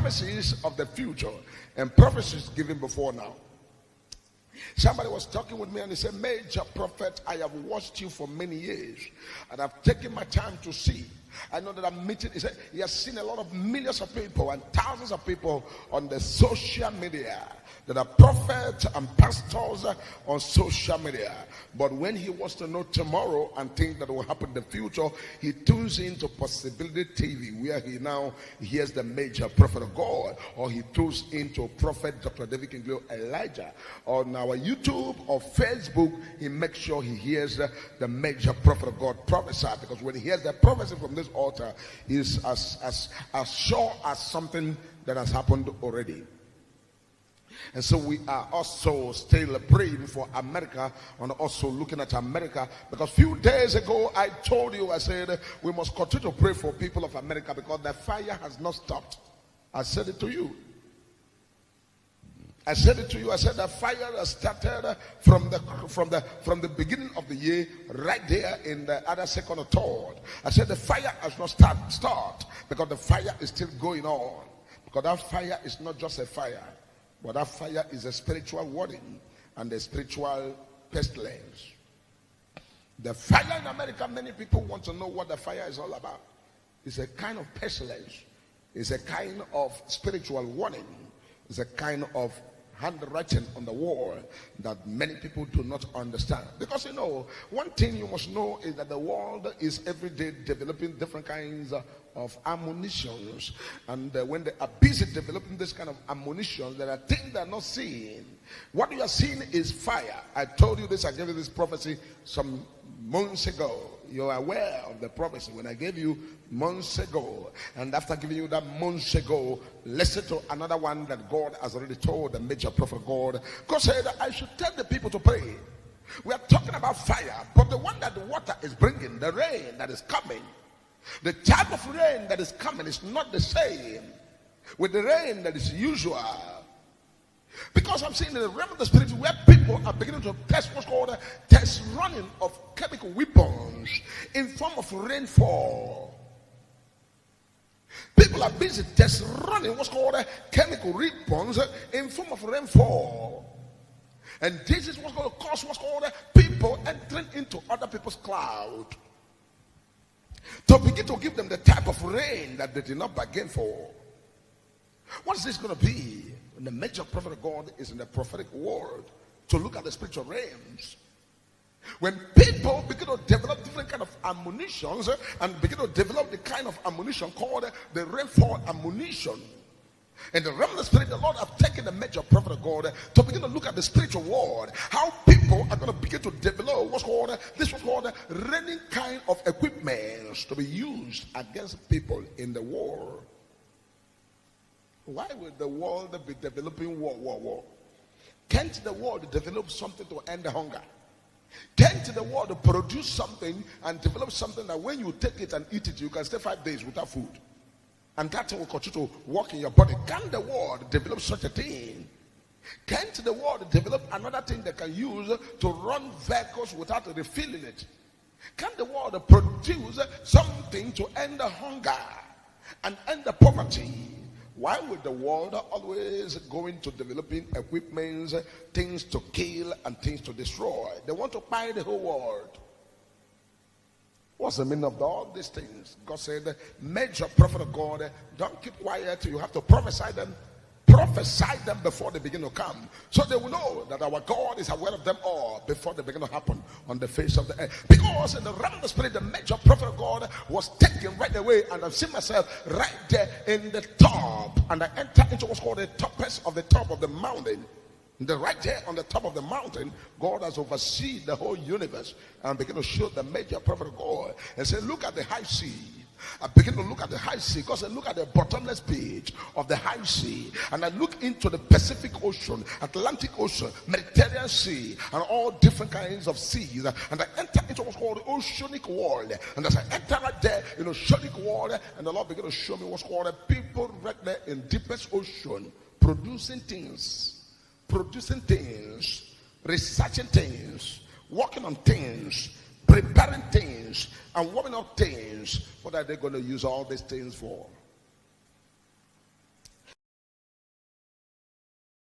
prophecies of the future and prophecies given before now. Somebody was talking with me and he said, Major prophet, I have watched you for many years and I've taken my time to see. I know that I'm meeting. He said he has seen a lot of millions of people and thousands of people on the social media that are prophets and pastors on social media. But when he wants to know tomorrow and things that will happen in the future, he tunes into Possibility TV, where he now hears the major prophet of God, or he tunes into Prophet Dr. David Kingleo Elijah. On our YouTube or Facebook, he makes sure he hears the major prophet of God prophesy, because when he hears the prophecy from this altar, is as sure as something that has happened already. And so we are also still praying for America and also looking at America, because a few days ago I told you, I said we must continue to pray for people of America because the fire has not stopped. I said it to you. I said the fire has started from the beginning of the year, right there in the other second or third. I said the fire has not started because the fire is still going on. Because that fire is not just a fire, but that fire is a spiritual warning and a spiritual pestilence. The fire in America, many people want to know what the fire is all about. It's a kind of pestilence. It's a kind of spiritual warning. It's a kind of handwriting on the wall that many people do not understand. Because one thing you must know is that the world is every day developing different kinds of ammunitions, and when they are busy developing this kind of ammunition, there are things they are not seeing. What you are seeing is fire. I told you this, I gave you this prophecy some months ago. You're aware of the prophecy when I gave you months ago. And after giving you that months ago, listen to another one that God has already told the major prophet God. God said, I should tell the people to pray. We are talking about fire, but the one that the water is bringing, the rain that is coming, the type of rain that is coming is not the same with the rain that is usual. Because I'm seeing in the realm of the spirit where people are beginning to test what's called test running of chemical weapons in form of rainfall. People are busy test running what's called chemical weapons in form of rainfall. And this is what's going to cause what's called people entering into other people's cloud, to begin to give them the type of rain that they did not bargain for. What is this going to be? When the major prophet of God is in the prophetic world to look at the spiritual realms. When people begin to develop different kind of ammunitions and begin to develop the kind of ammunition called the rainfall ammunition. In the realm of the spirit, the Lord have taken the major prophet of God to begin to look at the spiritual world. How people are going to begin to develop what's called raining kind of equipment to be used against people in the war. Why would the world be developing war? Can't the world develop something to end the hunger? Can't the world produce something and develop something that when you take it and eat it, you can stay 5 days without food? And that thing will continue to work in your body. Can the world develop such a thing? Can't the world develop another thing they can use to run vehicles without refilling it? Can the world produce something to end the hunger and end the poverty? Why would the world always go into developing equipments, things to kill and things to destroy? They want to buy the whole world. What's the meaning of all these things? God said, major prophet of God, don't keep quiet. You have to prophesy them. Prophesy them before they begin to come, so they will know that our God is aware of them all before they begin to happen on the face of the earth. Because in the realm of the spirit, the major prophet of God was taken right away, and I've seen myself right there in the top, and I enter into what's called the topest of the top of the mountain. Right there on the top of the mountain, God has overseen the whole universe and begin to show the major prophet of God and say, look at the high sea. I begin to look at the high sea, because I look at the bottomless pit of the high sea, and I look into the Pacific Ocean, Atlantic Ocean, Mediterranean Sea, and all different kinds of seas, and I enter into what's called the oceanic world. And as I enter right there in the oceanic world, and the Lord began to show me what's called people right there in deepest ocean, producing things, researching things, working on things, preparing things, and warming up things. What are they going to use all these things for?